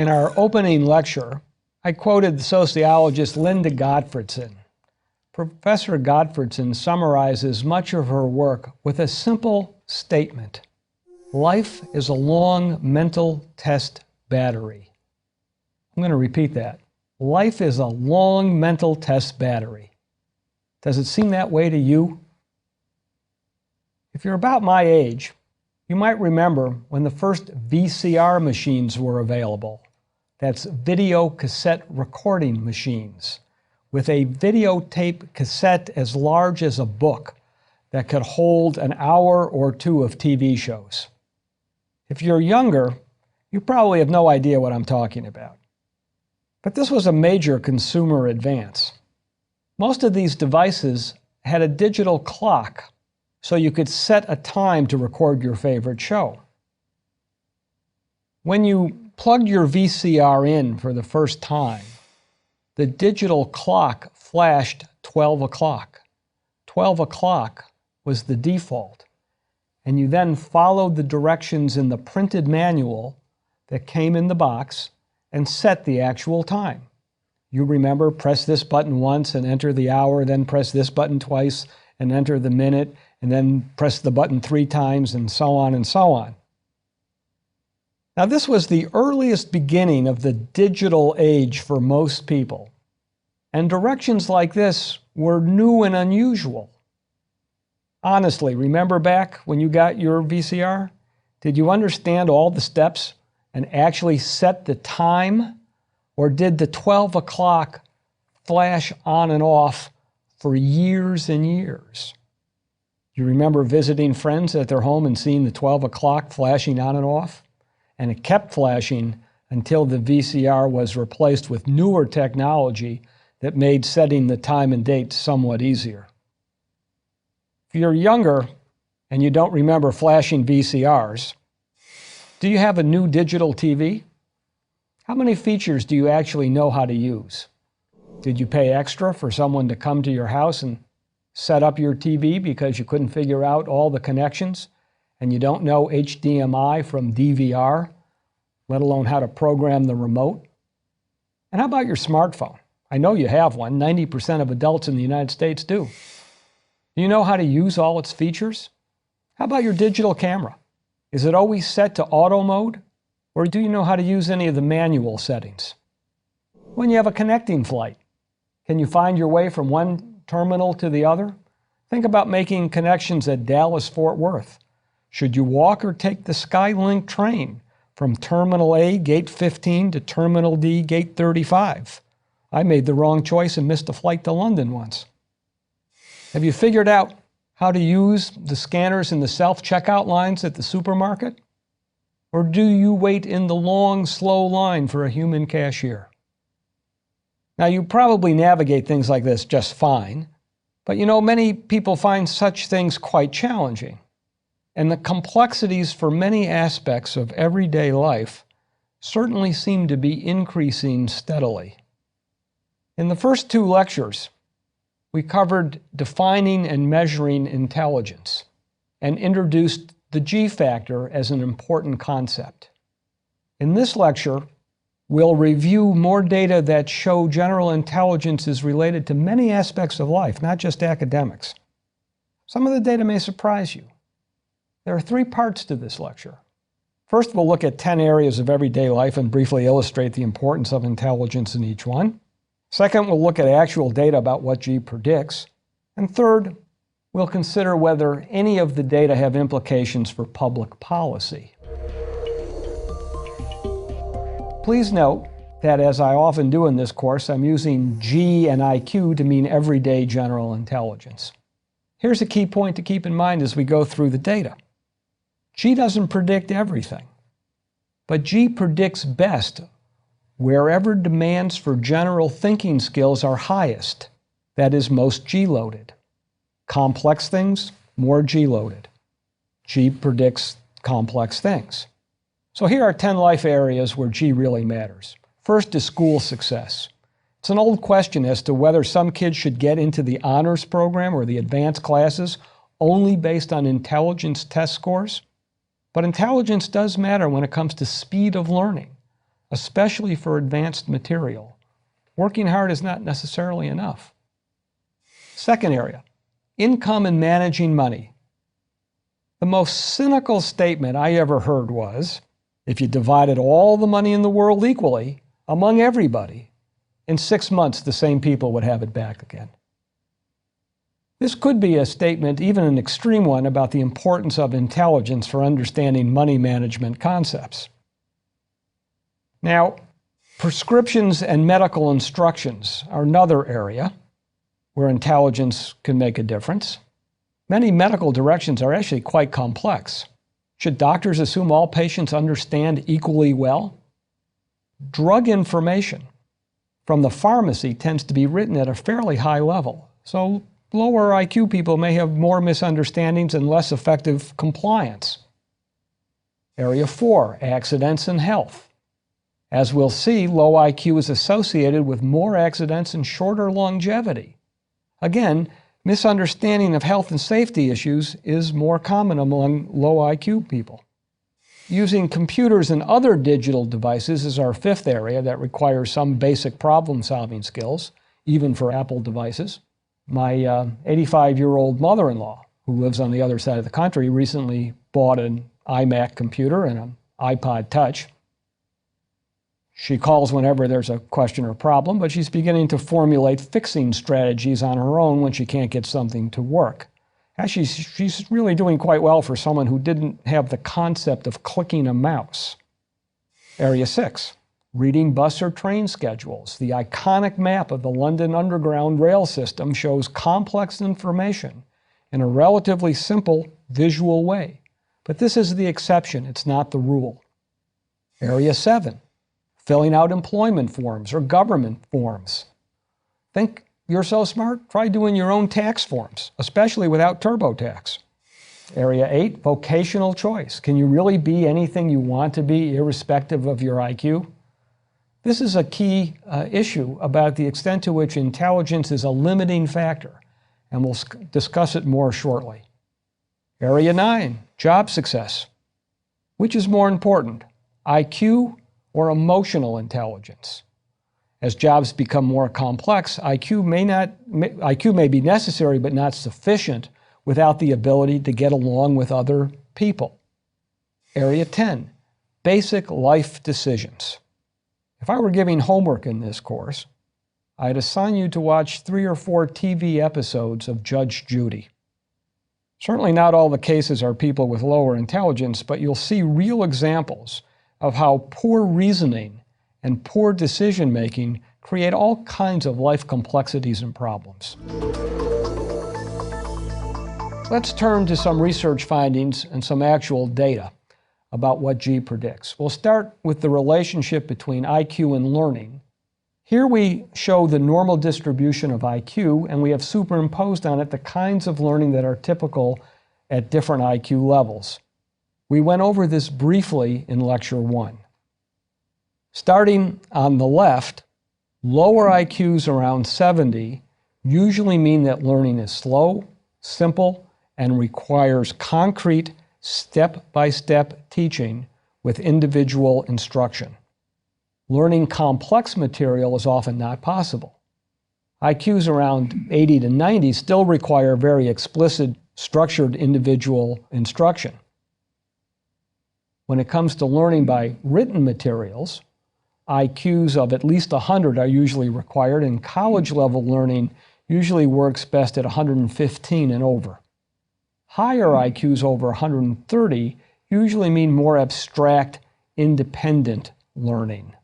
In our opening lecture, I quoted the sociologist Linda Gottfredson. Professor Gottfredson summarizes much of her work with a simple statement. Life is a long mental test battery. I'm going to repeat that. Life is a long mental test battery. Does it seem that way to you? If you're about my age, you might remember when the first VCR machines were available. That's video cassette recording machines, with a videotape cassette as large as a book that could hold an hour or two of TV shows. If you're younger, you probably have no idea what I'm talking about. But this was a major consumer advance. Most of these devices had a digital clock, so you could set a time to record your favorite show. When you plugged your VCR in for the first time, the digital clock flashed 12 o'clock. 12 o'clock was the default, and you then followed the directions in the printed manual that came in the box and set the actual time. You remember, press this button once and enter the hour, then press this button twice and enter the minute, and then press the button 3 times, and so on and so on. Now, this was the earliest beginning of the digital age for most people, and directions like this were new and unusual. Honestly, remember back when you got your VCR? Did you understand all the steps and actually set the time? Or did the 12 o'clock flash on and off for years and years? You remember visiting friends at their home and seeing the 12 o'clock flashing on and off? And it kept flashing until the VCR was replaced with newer technology that made setting the time and date somewhat easier. If you're younger and you don't remember flashing VCRs, do you have a new digital TV? How many features do you actually know how to use? Did you pay extra for someone to come to your house and set up your TV because you couldn't figure out all the connections and you don't know HDMI from DVR, let alone how to program the remote? And how about your smartphone? I know you have one. 90% of adults in the United States do. Do you know how to use all its features? How about your digital camera? Is it always set to auto mode? Or do you know how to use any of the manual settings? When you have a connecting flight, can you find your way from one terminal to the other? Think about making connections at Dallas-Fort Worth. Should you walk or take the Skylink train from Terminal A, Gate 15, to Terminal D, Gate 35? I made the wrong choice and missed a flight to London once. Have you figured out how to use the scanners in the self-checkout lines at the supermarket? Or do you wait in the long, slow line for a human cashier? Now, you probably navigate things like this just fine, but you know, many people find such things quite challenging. And the complexities for many aspects of everyday life certainly seem to be increasing steadily. In the first 2 lectures, we covered defining and measuring intelligence and introduced the G factor as an important concept. In this lecture, we'll review more data that show general intelligence is related to many aspects of life, not just academics. Some of the data may surprise you. There are 3 parts to this lecture. First, we'll look at 10 areas of everyday life and briefly illustrate the importance of intelligence in each one. Second, we'll look at actual data about what G predicts. And third, we'll consider whether any of the data have implications for public policy. Please note that, as I often do in this course, I'm using G and IQ to mean everyday general intelligence. Here's a key point to keep in mind as we go through the data. G doesn't predict everything, but G predicts best wherever demands for general thinking skills are highest, that is, most G-loaded. Complex things, more G-loaded. G predicts complex things. So here are 10 life areas where G really matters. First is school success. It's an old question as to whether some kids should get into the honors program or the advanced classes only based on intelligence test scores. But intelligence does matter when it comes to speed of learning. especially for advanced material. Working hard is not necessarily enough. Second area, income and managing money. The most cynical statement I ever heard was, if you divided all the money in the world equally among everybody, in 6 months the same people would have it back again. This could be a statement, even an extreme one, about the importance of intelligence for understanding money management concepts. Now, prescriptions and medical instructions are another area where intelligence can make a difference. Many medical directions are actually quite complex. Should doctors assume all patients understand equally well? Drug information from the pharmacy tends to be written at a fairly high level, so lower IQ people may have more misunderstandings and less effective compliance. Area 4, accidents and health. As we'll see, low IQ is associated with more accidents and shorter longevity. Again, misunderstanding of health and safety issues is more common among low IQ people. Using computers and other digital devices is our fifth area that requires some basic problem-solving skills, even for Apple devices. My 85-year-old mother-in-law, who lives on the other side of the country, recently bought an iMac computer and an iPod Touch. She calls whenever there's a question or problem, but she's beginning to formulate fixing strategies on her own when she can't get something to work. Actually, she's really doing quite well for someone who didn't have the concept of clicking a mouse. Area 6, reading bus or train schedules. The iconic map of the London Underground rail system shows complex information in a relatively simple visual way. But this is the exception, it's not the rule. Area 7, filling out employment forms or government forms. Think you're so smart? Try doing your own tax forms, especially without TurboTax. Area 8, vocational choice. Can you really be anything you want to be, irrespective of your IQ? This is a key issue about the extent to which intelligence is a limiting factor, and we'll discuss it more shortly. Area 9, job success. Which is more important, IQ or emotional intelligence? As jobs become more complex, IQ may be necessary but not sufficient without the ability to get along with other people. Area 10, basic life decisions. If I were giving homework in this course, I'd assign you to watch 3 or 4 TV episodes of Judge Judy. Certainly not all the cases are people with lower intelligence, but you'll see real examples of how poor reasoning and poor decision-making create all kinds of life complexities and problems. Let's turn to some research findings and some actual data about what G predicts. We'll start with the relationship between IQ and learning. Here we show the normal distribution of IQ, and we have superimposed on it the kinds of learning that are typical at different IQ levels. We went over this briefly in Lecture 1. Starting on the left, lower IQs around 70 usually mean that learning is slow, simple, and requires concrete, step-by-step teaching with individual instruction. Learning complex material is often not possible. IQs around 80 to 90 still require very explicit, structured individual instruction. When it comes to learning by written materials, IQs of at least 100 are usually required, and college-level learning usually works best at 115 and over. Higher IQs over 130 usually mean more abstract, independent learning.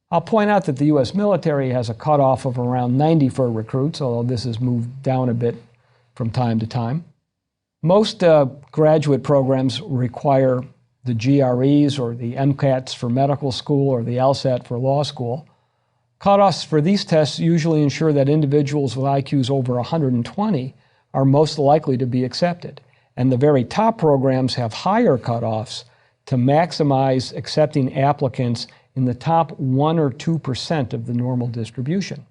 I'll point out that the U.S. military has a cutoff of around 90 for recruits, although this has moved down a bit from time to time. Most graduate programs require the GREs or the MCATs for medical school or the LSAT for law school. Cutoffs for these tests usually ensure that individuals with IQs over 120 are most likely to be accepted. And the very top programs have higher cutoffs to maximize accepting applicants in the top 1 or 2% of the normal distribution.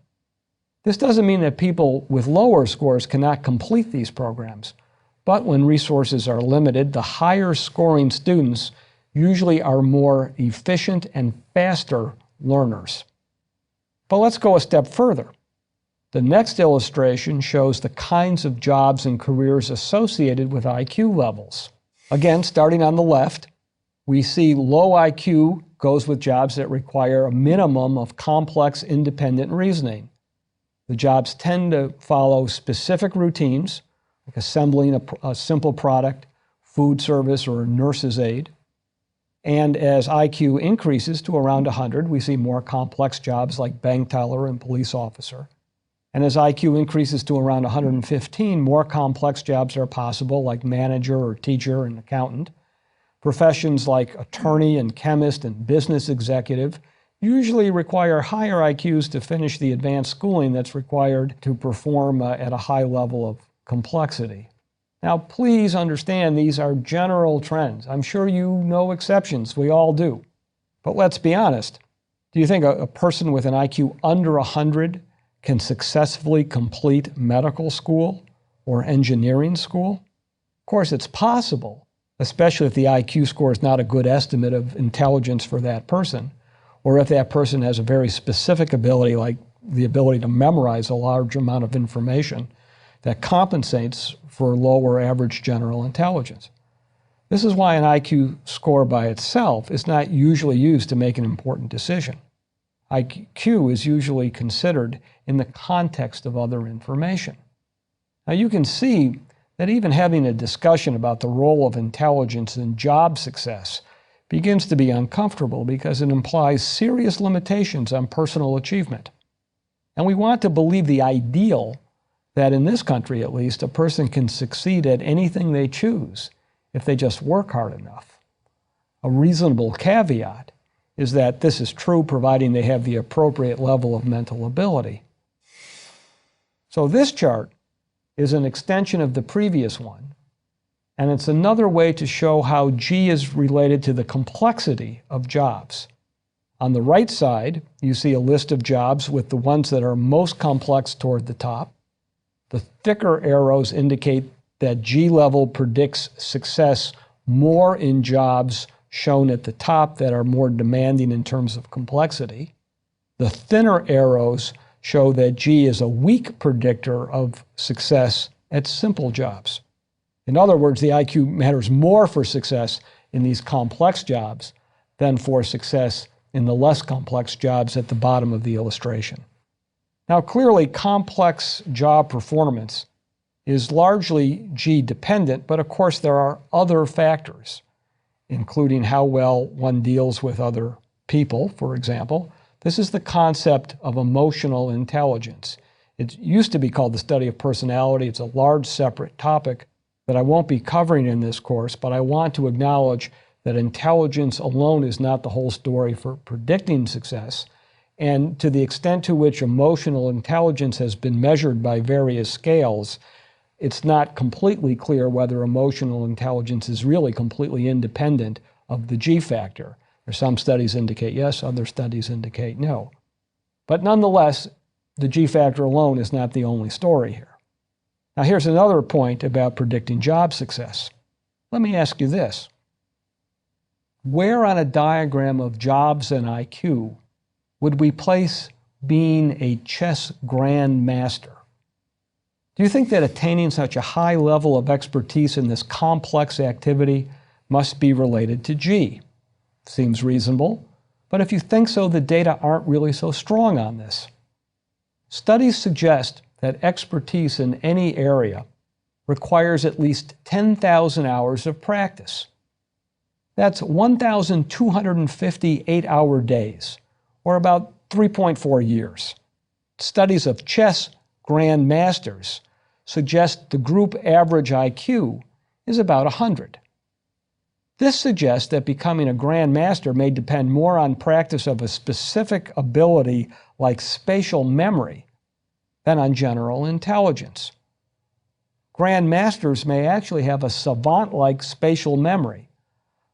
This doesn't mean that people with lower scores cannot complete these programs, but when resources are limited, the higher scoring students usually are more efficient and faster learners. But let's go a step further. The next illustration shows the kinds of jobs and careers associated with IQ levels. Again, starting on the left, we see low IQ goes with jobs that require a minimum of complex independent reasoning. The jobs tend to follow specific routines, like assembling a simple product, food service, or a nurse's aid. And as IQ increases to around 100, we see more complex jobs like bank teller and police officer. And as IQ increases to around 115, more complex jobs are possible, like manager or teacher and accountant. Professions like attorney and chemist and business executive usually require higher IQs to finish the advanced schooling that's required to perform at a high level of complexity. Now, please understand these are general trends. I'm sure you know exceptions. We all do. But let's be honest. Do you think a person with an IQ under 100 can successfully complete medical school or engineering school? Of course, it's possible, especially if the IQ score is not a good estimate of intelligence for that person, or if that person has a very specific ability, like the ability to memorize a large amount of information that compensates for lower average general intelligence. This is why an IQ score by itself is not usually used to make an important decision. IQ is usually considered in the context of other information. Now you can see that even having a discussion about the role of intelligence in job success begins to be uncomfortable because it implies serious limitations on personal achievement. And we want to believe the ideal that in this country, at least, a person can succeed at anything they choose if they just work hard enough. A reasonable caveat is that this is true providing they have the appropriate level of mental ability. So this chart is an extension of the previous one, and it's another way to show how G is related to the complexity of jobs. On the right side, you see a list of jobs with the ones that are most complex toward the top. The thicker arrows indicate that G level predicts success more in jobs shown at the top that are more demanding in terms of complexity. The thinner arrows show that G is a weak predictor of success at simple jobs. In other words, the IQ matters more for success in these complex jobs than for success in the less complex jobs at the bottom of the illustration. Now, clearly, complex job performance is largely G dependent, but of course there are other factors, including how well one deals with other people, for example. This is the concept of emotional intelligence. It used to be called the study of personality. It's a large separate topic that I won't be covering in this course, but I want to acknowledge that intelligence alone is not the whole story for predicting success. And to the extent to which emotional intelligence has been measured by various scales, it's not completely clear whether emotional intelligence is really completely independent of the G factor. There's some studies indicate yes, other studies indicate no. But nonetheless, the G factor alone is not the only story here. Now here's another point about predicting job success. Let me ask you this. Where on a diagram of jobs and IQ would we place being a chess grandmaster? Do you think that attaining such a high level of expertise in this complex activity must be related to G? Seems reasonable, but if you think so, the data aren't really so strong on this. Studies suggest that expertise in any area requires at least 10,000 hours of practice. That's 1,250 8-hour days, or about 3.4 years. Studies of chess grandmasters suggest the group average IQ is about 100. This suggests that becoming a grandmaster may depend more on practice of a specific ability like spatial memory than on general intelligence. Grandmasters may actually have a savant-like spatial memory,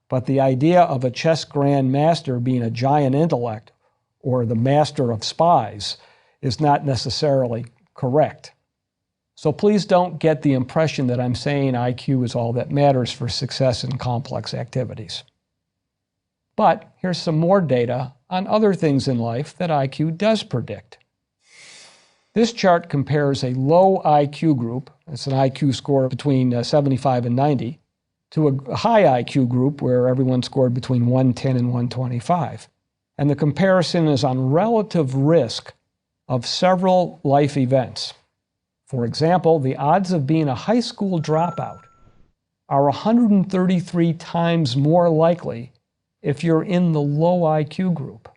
but the idea of a chess grandmaster being a giant intellect or the master of spies is not necessarily correct. So please don't get the impression that I'm saying IQ is all that matters for success in complex activities. But here's some more data on other things in life that IQ does predict. This chart compares a low IQ group, it's an IQ score between 75 and 90, to a high IQ group where everyone scored between 110 and 125. And the comparison is on relative risk of several life events. For example, the odds of being a high school dropout are 133 times more likely if you're in the low IQ group.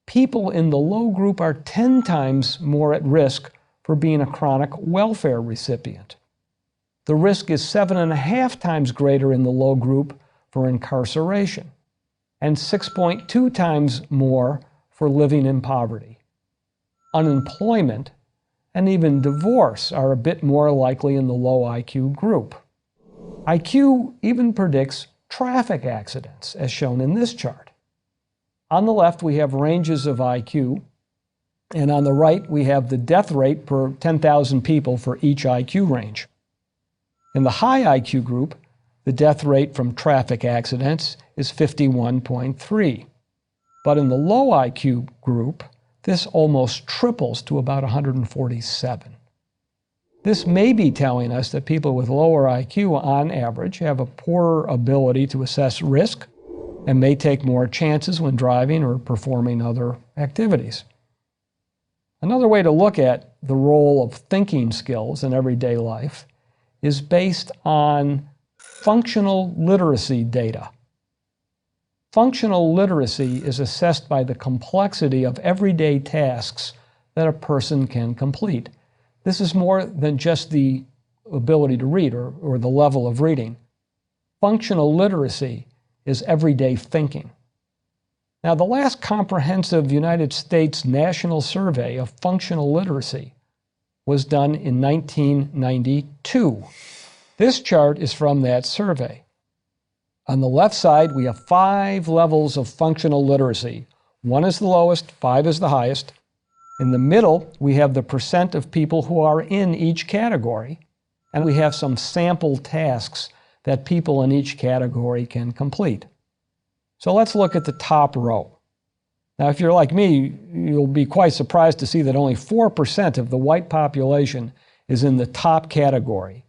People in the low group are 10 times more at risk for being a chronic welfare recipient. The risk is 7.5 times greater in the low group for incarceration, and 6.2 times more for living in poverty. Unemployment and even divorce are a bit more likely in the low IQ group. IQ even predicts traffic accidents, as shown in this chart. On the left, we have ranges of IQ, and on the right, we have the death rate per 10,000 people for each IQ range. In the high IQ group, the death rate from traffic accidents is 51.3. But in the low IQ group, this almost triples to about 147. This may be telling us that people with lower IQ, on average, have a poorer ability to assess risk and may take more chances when driving or performing other activities. Another way to look at the role of thinking skills in everyday life is based on functional literacy data. Functional literacy is assessed by the complexity of everyday tasks that a person can complete. This is more than just the ability to read or the level of reading. Functional literacy is everyday thinking. Now, the last comprehensive United States national survey of functional literacy was done in 1992. This chart is from that survey. On the left side, we have 5 levels of functional literacy. 1 is the lowest, 5 is the highest. In the middle, we have the percent of people who are in each category, and we have some sample tasks that people in each category can complete. So let's look at the top row. Now, if you're like me, you'll be quite surprised to see that only 4% of the white population is in the top category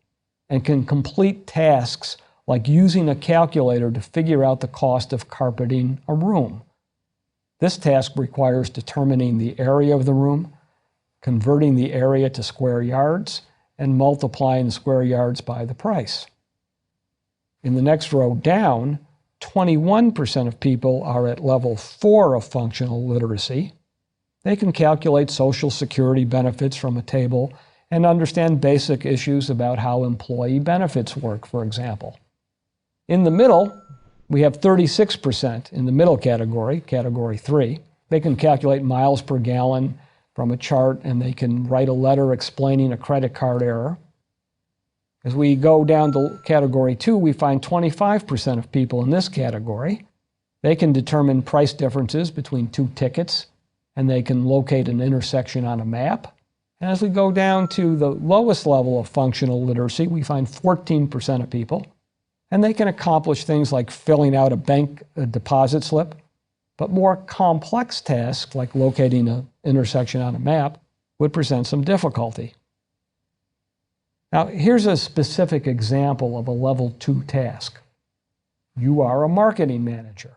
and can complete tasks like using a calculator to figure out the cost of carpeting a room. This task requires determining the area of the room, converting the area to square yards, and multiplying the square yards by the price. In the next row down, 21% of people are at level 4 of functional literacy. They can calculate Social Security benefits from a table and understand basic issues about how employee benefits work, for example. In the middle, we have 36% in the middle category, category 3. They can calculate miles per gallon from a chart, and they can write a letter explaining a credit card error. As we go down to category 2, we find 25% of people in this category. They can determine price differences between 2 tickets, and they can locate an intersection on a map. And as we go down to the lowest level of functional literacy, we find 14% of people. And they can accomplish things like filling out a bank deposit slip, but more complex tasks like locating an intersection on a map would present some difficulty. Now, here's a specific example of a level 2 task. You are a marketing manager.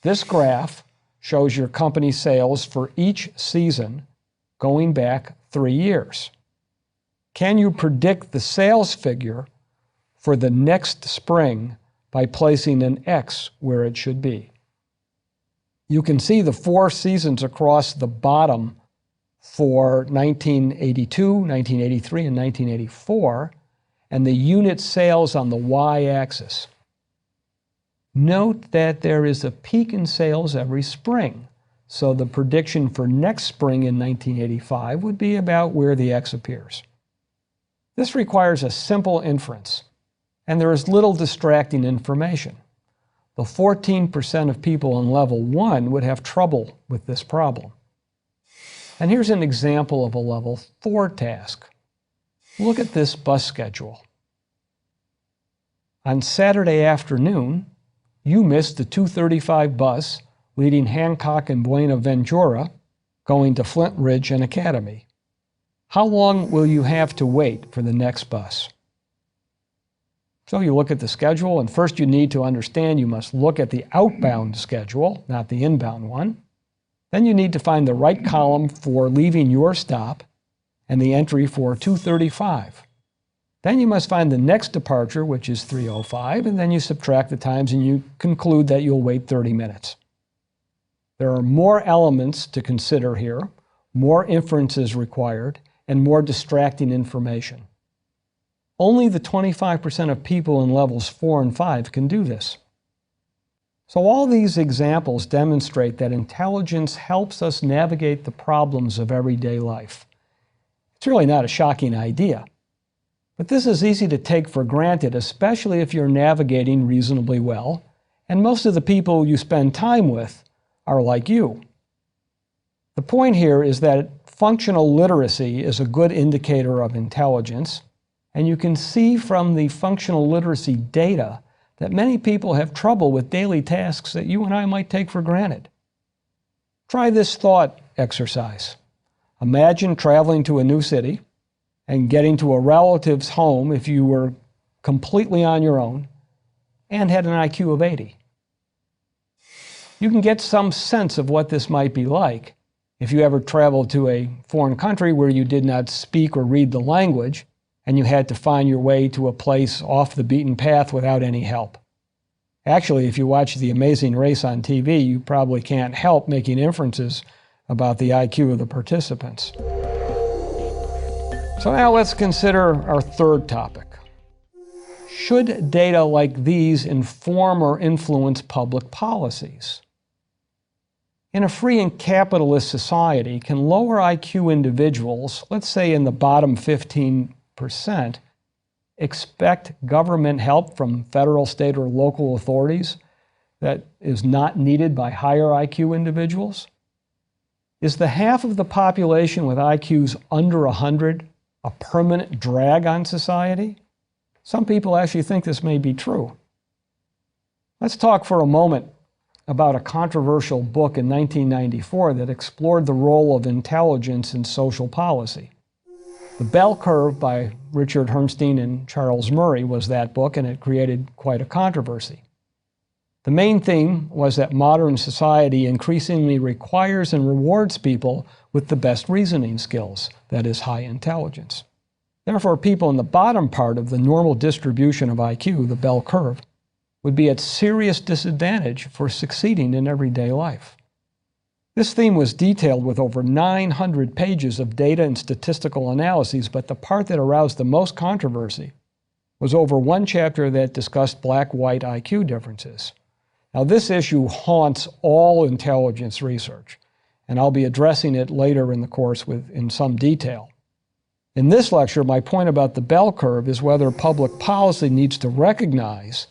This graph shows your company sales for each season going back 3 years. Can you predict the sales figure for the next spring by placing an X where it should be? You can see the 4 seasons across the bottom for 1982, 1983, and 1984, and the unit sales on the y-axis. Note that there is a peak in sales every spring, so the prediction for next spring in 1985 would be about where the X appears. This requires a simple inference, and there is little distracting information. The 14% of people in level 1 would have trouble with this problem. And here's an example of a level 4 task. Look at this bus schedule. On Saturday afternoon, You missed the 2:35 bus leading Hancock and Buenaventura going to Flint Ridge and Academy. How long will you have to wait for the next bus? So you look at the schedule, and first you need to understand you must look at the outbound schedule, not the inbound one. Then you need to find the right column for leaving your stop and the entry for 2:35. Then you must find the next departure, which is 3:05, and then you subtract the times and you conclude that you'll wait 30 minutes. There are more elements to consider here, more inferences required, and more distracting information. Only the 25% of people in levels 4 and 5 can do this. So all these examples demonstrate that intelligence helps us navigate the problems of everyday life. It's really not a shocking idea. But this is easy to take for granted, especially if you're navigating reasonably well, and most of the people you spend time with are like you. The point here is that functional literacy is a good indicator of intelligence, and you can see from the functional literacy data that many people have trouble with daily tasks that you and I might take for granted. Try this thought exercise. Imagine traveling to a new city and getting to a relative's home if you were completely on your own and had an IQ of 80. You can get some sense of what this might be like if you ever traveled to a foreign country where you did not speak or read the language and you had to find your way to a place off the beaten path without any help. Actually, if you watch The Amazing Race on TV, you probably can't help making inferences about the IQ of the participants. So now let's consider our third topic. Should data like these inform or influence public policies? In a free and capitalist society, can lower IQ individuals, let's say in the bottom 15%, expect government help from federal, state, or local authorities that is not needed by higher IQ individuals? Is the half of the population with IQs under 100 a permanent drag on society? Some people actually think this may be true. Let's talk for a moment about a controversial book in 1994 that explored the role of intelligence in social policy. The Bell Curve by Richard Herrnstein and Charles Murray was that book, and it created quite a controversy. The main theme was that modern society increasingly requires and rewards people with the best reasoning skills, that is, high intelligence. Therefore, people in the bottom part of the normal distribution of IQ, the Bell Curve, would be at serious disadvantage for succeeding in everyday life. This theme was detailed with over 900 pages of data and statistical analyses, but the part that aroused the most controversy was over one chapter that discussed black-white IQ differences. Now, this issue haunts all intelligence research, and I'll be addressing it later in the course in some detail. In this lecture, my point about the Bell Curve is whether public policy needs to recognize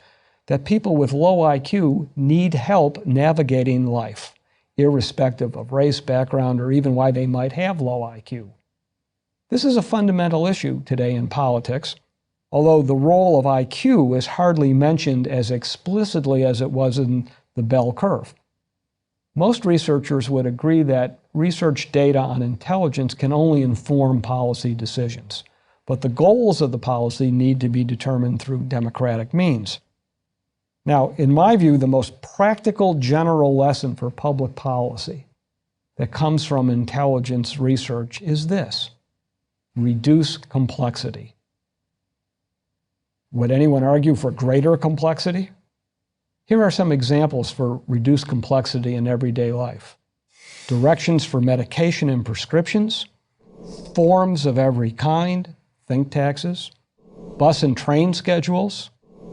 that people with low IQ need help navigating life, irrespective of race, background, or even why they might have low IQ. This is a fundamental issue today in politics, although the role of IQ is hardly mentioned as explicitly as it was in the Bell Curve. Most researchers would agree that research data on intelligence can only inform policy decisions, but the goals of the policy need to be determined through democratic means. Now, in my view, the most practical general lesson for public policy that comes from intelligence research is this: reduce complexity. Would anyone argue for greater complexity? Here are some examples for reduced complexity in everyday life. Directions for medication and prescriptions, forms of every kind, think taxes, bus and train schedules,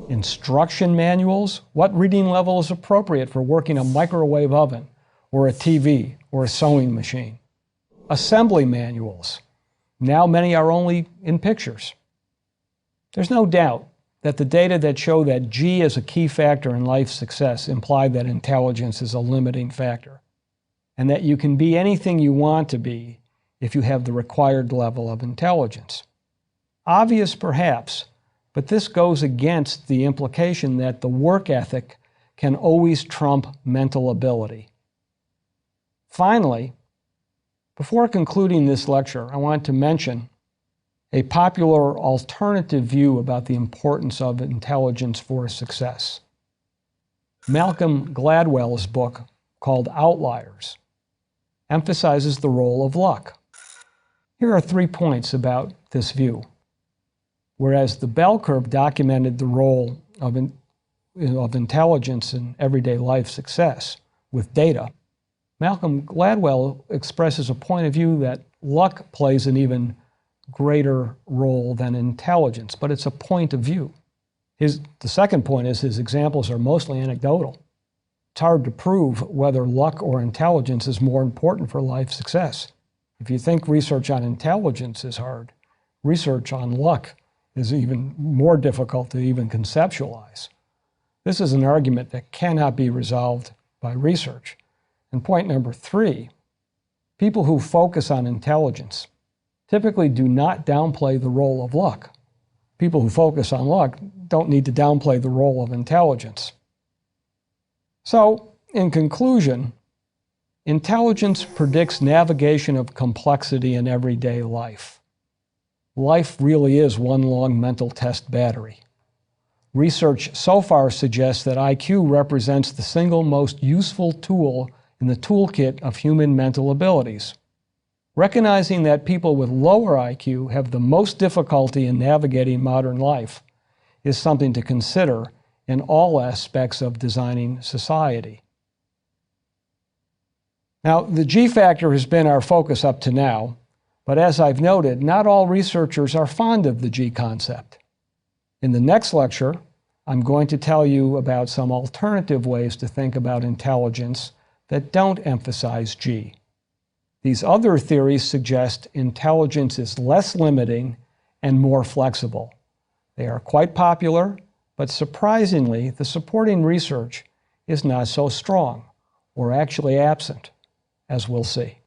instruction manuals, what reading level is appropriate for working a microwave oven or a TV or a sewing machine, assembly manuals. Now many are only in pictures. There's no doubt that the data that show that G is a key factor in life success imply that intelligence is a limiting factor, and that you can be anything you want to be if you have the required level of intelligence. Obvious perhaps, but this goes against the implication that the work ethic can always trump mental ability. Finally, before concluding this lecture, I want to mention a popular alternative view about the importance of intelligence for success. Malcolm Gladwell's book, called Outliers, emphasizes the role of luck. Here are 3 points about this view. Whereas the bell curve documented the role of intelligence in everyday life success with data, Malcolm Gladwell expresses a point of view that luck plays an even greater role than intelligence, but it's a point of view. The second point is his examples are mostly anecdotal. It's hard to prove whether luck or intelligence is more important for life success. If you think research on intelligence is hard, research on luck is even more difficult to even conceptualize. This is an argument that cannot be resolved by research. And point number 3, people who focus on intelligence typically do not downplay the role of luck. People who focus on luck don't need to downplay the role of intelligence. So, in conclusion, intelligence predicts navigation of complexity in everyday life. Life really is one long mental test battery. Research so far suggests that IQ represents the single most useful tool in the toolkit of human mental abilities. Recognizing that people with lower IQ have the most difficulty in navigating modern life is something to consider in all aspects of designing society. Now, the G factor has been our focus up to now, but as I've noted, not all researchers are fond of the G concept. In the next lecture, I'm going to tell you about some alternative ways to think about intelligence that don't emphasize G. These other theories suggest intelligence is less limiting and more flexible. They are quite popular, but surprisingly, the supporting research is not so strong, or actually absent, as we'll see.